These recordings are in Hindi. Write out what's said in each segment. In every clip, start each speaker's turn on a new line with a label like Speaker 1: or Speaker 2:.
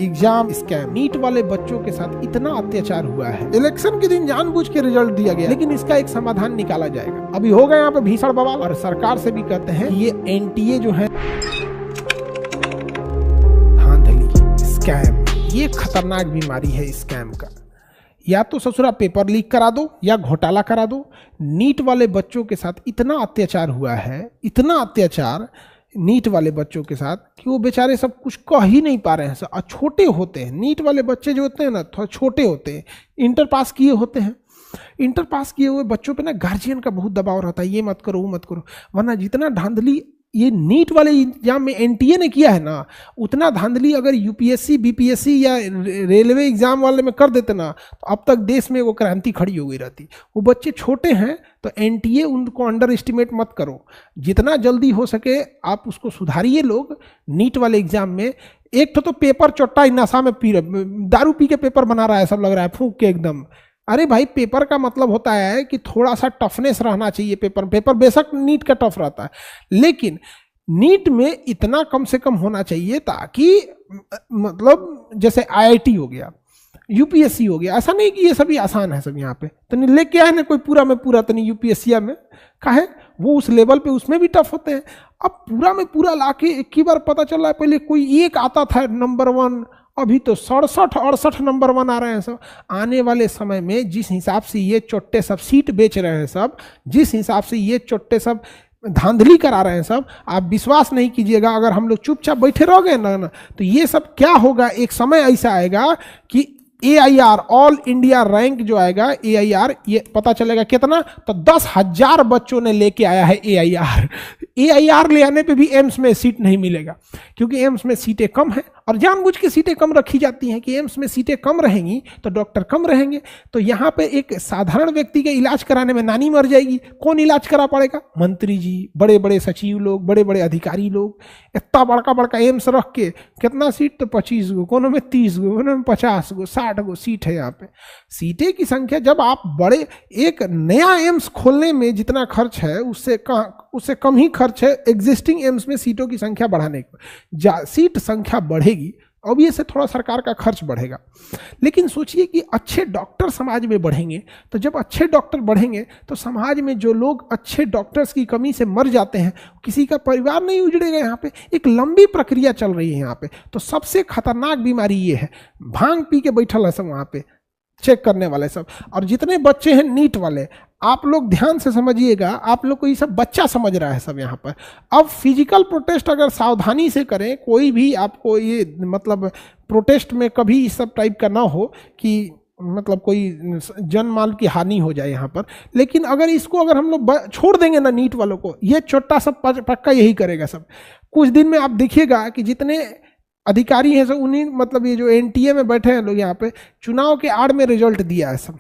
Speaker 1: एग्जाम स्कैम, नीट वाले बच्चों के साथ इतना अत्याचार हुआ है। इलेक्शन के दिन जानबूझ के रिजल्ट दिया गया, लेकिन इसका एक समाधान निकाला जाएगा। अभी हो गया यहाँ पे भीषण बवाल, और सरकार से भी कहते हैं ये एनटीए जो है धांधली स्कैम, ये खतरनाक बीमारी है स्कैम का। या तो ससुरा पेपर लीक करा दो या घोटाला करा दो। नीट वाले बच्चों के साथ इतना अत्याचार हुआ है, इतना अत्याचार नीट वाले बच्चों के साथ कि वो बेचारे सब कुछ कह ही नहीं पा रहे हैं। और छोटे होते हैं नीट वाले बच्चे जो होते हैं ना, थोड़ा छोटे होते हैं, इंटर पास किए होते हैं। इंटर पास किए हुए बच्चों पे ना गार्जियन का बहुत दबाव रहता है, ये मत करो वो मत करो, वरना जितना धांधली ये नीट वाले एग्जाम में एनटीए ने किया है ना, उतना धांधली अगर यूपीएससी बीपीएससी या रेलवे एग्जाम वाले में कर देते ना, तो अब तक देश में वो क्रांति खड़ी हो गई रहती। वो बच्चे छोटे हैं तो एनटीए उनको अंडर एस्टिमेट मत करो, जितना जल्दी हो सके आप उसको सुधारिए। लोग नीट वाले एग्जाम में एक तो पेपर चोट्टा नशा में दारू पी के पेपर बना रहा है, सब लग रहा है फूंक के एकदम। अरे भाई, पेपर का मतलब होता है कि थोड़ा सा टफनेस रहना चाहिए। पेपर बेशक नीट का टफ रहता है, लेकिन नीट में इतना कम से कम होना चाहिए ताकि मतलब जैसे आईआईटी हो गया, यूपीएससी हो गया, ऐसा नहीं कि ये सभी आसान है सब यहाँ पे। तो नहीं लेके आए ना कोई पूरा में पूरा, तो नहीं यूपीएससी में काहे वो उस लेवल पे उसमें भी टफ होते हैं। अब पूरा में पूरा लाके एक ही बार पता चला है, पहले कोई एक आता था नंबर 1, अभी तो 67-68 नंबर 1 आ रहे हैं सब। आने वाले समय में जिस हिसाब से ये चोट्टे सब सीट बेच रहे हैं सब, जिस हिसाब से ये चोट्टे सब धांधली करा रहे हैं सब, आप विश्वास नहीं कीजिएगा। अगर हम लोग चुपचाप बैठे रह गए ना तो ये सब क्या होगा, एक समय ऐसा आएगा कि AIR ऑल इंडिया रैंक जो आएगा AIR, ये पता चलेगा कितना, तो 10,000 बच्चों ने लेके आया है AIR ले आने पे भी एम्स में सीट नहीं मिलेगा, क्योंकि एम्स में सीटें कम हैं और जानबूझ के सीटें कम रखी जाती हैं कि एम्स में सीटें कम रहेंगी तो डॉक्टर कम रहेंगे। तो यहाँ पे एक साधारण व्यक्ति के इलाज कराने में नानी मर जाएगी, कौन इलाज करा पड़ेगा? मंत्री जी, बड़े बड़े सचिव लोग, बड़े बड़े अधिकारी लोग। इतना बड़का बड़का एम्स रख के कितना सीट, तो 25 गो, कोनो में 30 गो, कोनो में 50 गो, 60 गो सीट है यहाँ पे। सीटें की संख्या जब आप बड़े, एक नया एम्स खोलने में जितना खर्च है उससे कम ही खर्च है एग्जिस्टिंग एम्स में सीटों की संख्या बढ़ाने का। सीट संख्या बढ़ेगी, अब ये से थोड़ा सरकार का खर्च बढ़ेगा। लेकिन सोचिए कि अच्छे डॉक्टर समाज में बढ़ेंगे, तो जब अच्छे डॉक्टर बढ़ेंगे तो समाज में जो लोग अच्छे डॉक्टर्स की कमी से मर जाते हैं, किसी का परिवार नहीं उजड़ेगा। यहाँ पे एक लंबी प्रक्रिया चल रही है यहाँ पे। तो सबसे खतरनाक बीमारी ये है, भांग पी के बैठल है सब वहाँ पे चेक करने वाले सब। और जितने बच्चे हैं नीट वाले, आप लोग ध्यान से समझिएगा, आप लोग को ये सब बच्चा समझ रहा है सब यहाँ पर। अब फिजिकल प्रोटेस्ट अगर सावधानी से करें, कोई भी आपको ये मतलब प्रोटेस्ट में कभी इस सब टाइप का ना हो कि मतलब कोई जन माल की हानि हो जाए यहाँ पर। लेकिन अगर इसको अगर हम लोग छोड़ देंगे ना नीट वालों को, ये छोटा सब पक्का यही करेगा सब। कुछ दिन में आप देखिएगा कि जितने अधिकारी हैं सब उन्हीं, मतलब ये जो एनटीए में बैठे हैं लोग यहाँ पे, चुनाव के आड़ में रिजल्ट दिया है सब।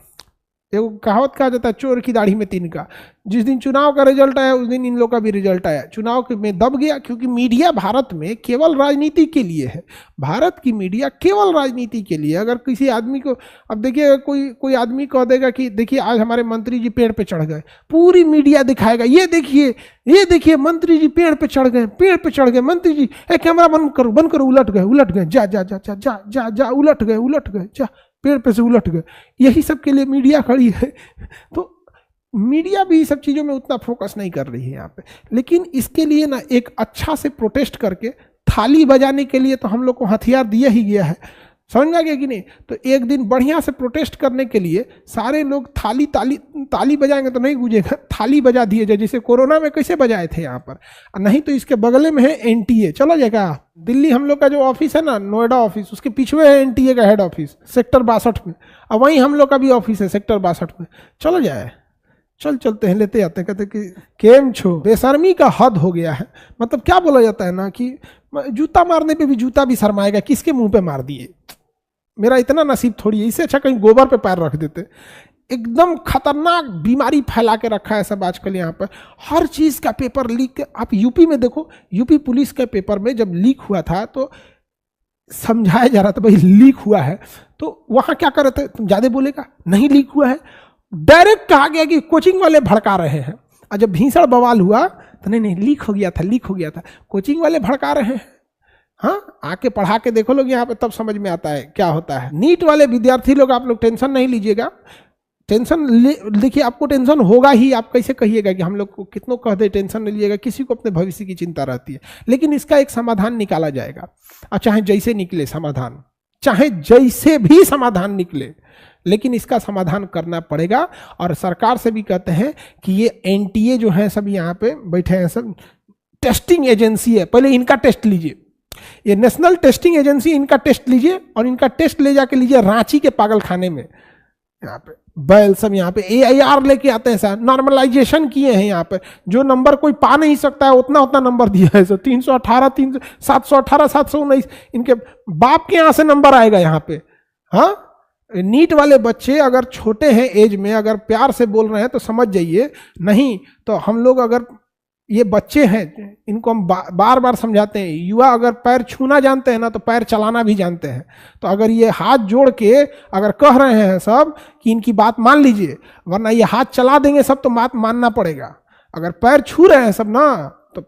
Speaker 1: एक कहावत कहा जाता है, चोर की दाढ़ी में तिनका। जिस दिन चुनाव का रिजल्ट आया उस दिन इन लोग का भी रिजल्ट आया। चुनाव में दब गया, क्योंकि मीडिया भारत में केवल राजनीति के लिए है। भारत की मीडिया केवल राजनीति के लिए। अगर किसी आदमी को, अब देखिए कोई आदमी कह देगा कि देखिए आज हमारे मंत्री जी पेड़ पे चढ़ गए, पूरी मीडिया दिखाएगा, ये देखिए मंत्री जी पेड़ पे चढ़ गए, मंत्री जी कैमरा बंद करो, उलट गए, जा उलट गए, जा पेड़ पे से उलट गए। यही सब के लिए मीडिया खड़ी है। तो मीडिया भी सब चीज़ों में उतना फोकस नहीं कर रही है यहाँ पे। लेकिन इसके लिए ना एक अच्छा से प्रोटेस्ट करके थाली बजाने के लिए तो हम लोग को हथियार दिया ही गया है, समझ में आ गया कि नहीं? तो एक दिन बढ़िया से प्रोटेस्ट करने के लिए सारे लोग ताली बजाएंगे तो नहीं गूंजेगा, थाली बजा दिए जाए, जैसे कोरोना में कैसे बजाए थे यहाँ पर। नहीं तो इसके बगल में है एनटीए, चला जाएगा। दिल्ली हम लोग का जो ऑफिस है ना, नोएडा ऑफिस, उसके पीछे है एनटीए का हेड ऑफिस सेक्टर 62 में, और वहीं हम लोग का भी ऑफिस है सेक्टर 62 में। चलो जाए, चलते हैं, लेते आते हैं। कहते कि केम छो, बेशर्मी का हद हो गया है। मतलब क्या बोला जाता है ना कि जूता मारने पे भी जूता भी शर्माएगा, किसके मुंह पे मार दिए, मेरा इतना नसीब थोड़ी है, इससे अच्छा कहीं गोबर पे पैर रख देते। एकदम खतरनाक बीमारी फैला के रखा है सब आजकल यहाँ पर। हर चीज़ का पेपर लीक। आप यूपी में देखो, यूपी पुलिस के पेपर में जब लीक हुआ था तो समझाया जा रहा था भाई लीक हुआ है, तो वहाँ क्या कर रहे थे, तुम ज़्यादा बोलेगा, नहीं लीक हुआ है। डायरेक्ट कहा गया कि कोचिंग वाले भड़का रहे हैं। और जब भीषण बवाल हुआ तो नहीं लीक हो गया था, कोचिंग वाले भड़का रहे हैं। हाँ, आके पढ़ा के देखो लोग यहाँ पे, तब समझ में आता है क्या होता है। नीट वाले विद्यार्थी लोग, आप लोग टेंशन नहीं लीजिएगा। टेंशन देखिए, आपको टेंशन होगा ही, आप कैसे कहिएगा कि हम लोग को कितनों कह दे टेंशन नहीं लीजिएगा, किसी को अपने भविष्य की चिंता रहती है, लेकिन इसका एक समाधान निकाला जाएगा। और चाहे जैसे निकले समाधान, चाहे जैसे भी समाधान निकले, लेकिन इसका समाधान करना पड़ेगा। और सरकार से भी कहते हैं कि ये एनटीए जो है सब यहाँ पे बैठे हैं, सब टेस्टिंग एजेंसी है, पहले इनका टेस्ट लीजिए, ये नेशनल टेस्टिंग एजेंसी, इनका टेस्ट लीजिए और इनका टेस्ट ले जाके लीजिए रांची के पागल खाने में। यहाँ पे बैल सब यहाँ पे AIR लेके आते हैं सर, नॉर्मलाइजेशन किए हैं यहाँ पे, जो नंबर कोई पा नहीं सकता है उतना उतना नंबर दिया है सर, 318 718 719, इनके बाप के यहाँ से नंबर आएगा यहाँ पे। हाँ, नीट वाले बच्चे अगर छोटे हैं एज में, अगर प्यार से बोल रहे हैं तो समझ जाइए, नहीं तो हम लोग, अगर ये बच्चे हैं इनको हम बार बार समझाते हैं, युवा अगर पैर छूना जानते हैं ना तो पैर चलाना भी जानते हैं। तो अगर ये हाथ जोड़ के अगर कह रहे हैं सब कि इनकी बात मान लीजिए, वरना ये हाथ चला देंगे सब तो बात मानना पड़ेगा। अगर पैर छू रहे हैं सब ना तो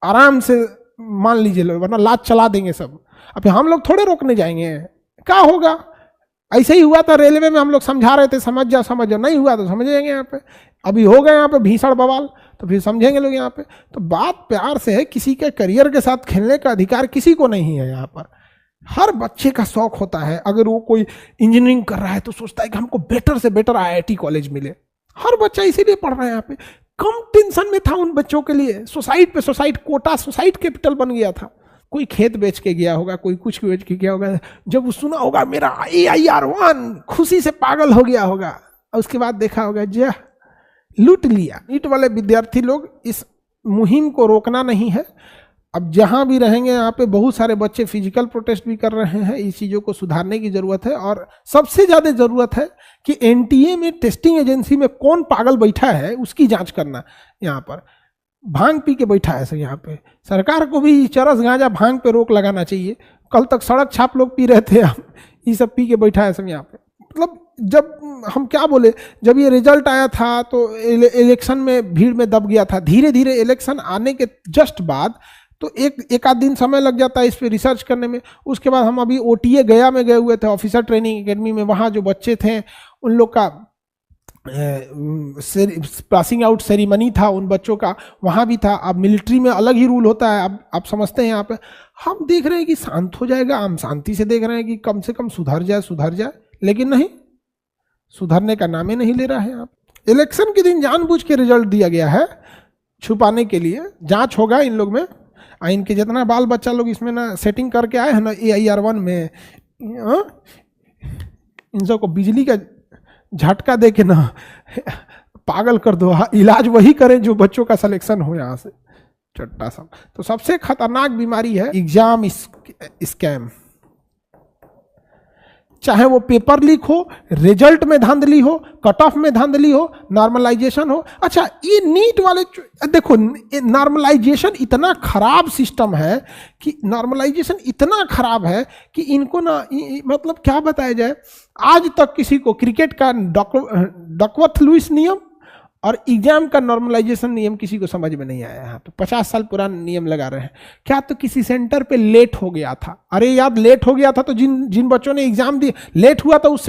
Speaker 1: आराम से मान लीजिए, वरना लात चला देंगे सब। अब हम लोग थोड़े रोकने जाएंगे, क्या होगा? ऐसे ही हुआ था रेलवे में, हम लोग समझा रहे थे समझ जाओ समझ जाओ, नहीं हुआ तो समझ जाएंगे यहाँ पे। अभी हो गए यहाँ पे भीषण बवाल, तो फिर समझेंगे लोग यहाँ पे। तो बात प्यार से है, किसी के करियर के साथ खेलने का अधिकार किसी को नहीं है यहाँ पर। हर बच्चे का शौक होता है, अगर वो कोई इंजीनियरिंग कर रहा है तो सोचता है कि हमको बेटर से बेटर IIT कॉलेज मिले। हर बच्चा इसीलिए पढ़ रहा है यहाँ पे। कम टेंशन में था उन बच्चों के लिए, सोसाइट पे सोसाइट, कोटा सोसाइट कैपिटल बन गया था। कोई खेत बेच के गया होगा, कोई कुछ बेच के गया होगा, जब वो सुना होगा मेरा AIR1, खुशी से पागल हो गया होगा, और उसके बाद देखा होगा जा लूट लिया। नीट वाले विद्यार्थी लोग, इस मुहिम को रोकना नहीं है। अब जहां भी रहेंगे यहाँ पे बहुत सारे बच्चे फिजिकल प्रोटेस्ट भी कर रहे हैं, इस चीज़ों को सुधारने की ज़रूरत है। और सबसे ज़्यादा ज़रूरत है कि NTA में, टेस्टिंग एजेंसी में कौन पागल बैठा है उसकी जांच करना। यहाँ पर भांग पी के बैठा है सर, यहाँ पे सरकार को भी चरस गांजा भांग पे रोक लगाना चाहिए। कल तक सड़क छाप लोग पी रहे थे, ये सब पी के बैठा है सब यहाँ पे। मतलब जब हम क्या बोले, जब ये रिजल्ट आया था तो इलेक्शन में भीड़ में दब गया था। धीरे धीरे इलेक्शन आने के जस्ट बाद तो एक आध दिन समय लग जाता है इस पे रिसर्च करने में। उसके बाद हम अभी OTA गया में गए हुए थे, ऑफिसर ट्रेनिंग एकेडमी में। वहाँ जो बच्चे थे उन लोग का पासिंग आउट सेरेमनी था, उन बच्चों का वहाँ भी था। अब मिलिट्री में अलग ही रूल होता है, अब आप समझते हैं। यहाँ पे हम देख रहे हैं कि शांत हो जाएगा, हम शांति से देख रहे हैं कि कम से कम सुधर जाए, लेकिन नहीं, सुधरने का नाम ही नहीं ले रहा है। आप इलेक्शन के दिन जानबूझ के रिजल्ट दिया गया है छुपाने के लिए। जांच होगा इन लोग में, इनके जितना बाल बच्चा लोग इसमें ना सेटिंग करके आए हैं ना AIR1 में, इन सबको बिजली का झटका दे के ना पागल कर दो। इलाज वही करें जो बच्चों का सिलेक्शन हो यहाँ से, चट्टा सब। तो सबसे खतरनाक बीमारी है एग्जाम स्कैम। चाहे वो पेपर लीक हो, रिजल्ट में धांधली हो, कट ऑफ में धांधली हो, नॉर्मलाइजेशन हो। अच्छा, ये नीट वाले देखो, नॉर्मलाइजेशन इतना खराब सिस्टम है कि इनको ना मतलब क्या बताया जाए। आज तक किसी को क्रिकेट का डकवर्थ लुईस नियम और एग्जाम का नॉर्मलाइजेशन नियम किसी को समझ में नहीं आया। यहाँ पे 50 साल पुराना नियम लगा रहे हैं। क्या तो किसी सेंटर पे लेट हो गया था, अरे यार लेट हो गया था तो जिन बच्चों ने एग्जाम दिए लेट हुआ, तो उस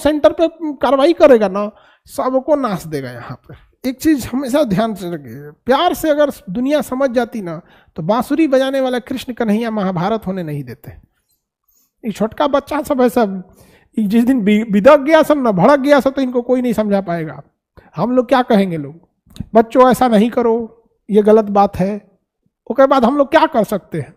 Speaker 1: सेंटर पे कार्रवाई करेगा ना, सबको नाश देगा। यहाँ पे एक चीज हमेशा ध्यान से रखिए, प्यार से अगर दुनिया समझ जाती ना तो बांसुरी बजाने वाला कृष्ण कन्हैया महाभारत होने नहीं देते। एक छोटका बच्चा सब है, सब जिस दिन बिदक गया सब ना, भड़क गया सब, तो इनको कोई नहीं समझा पाएगा। हम लोग क्या कहेंगे, लोग बच्चों ऐसा नहीं करो, ये गलत बात है, उसके बाद हम लोग क्या कर सकते हैं?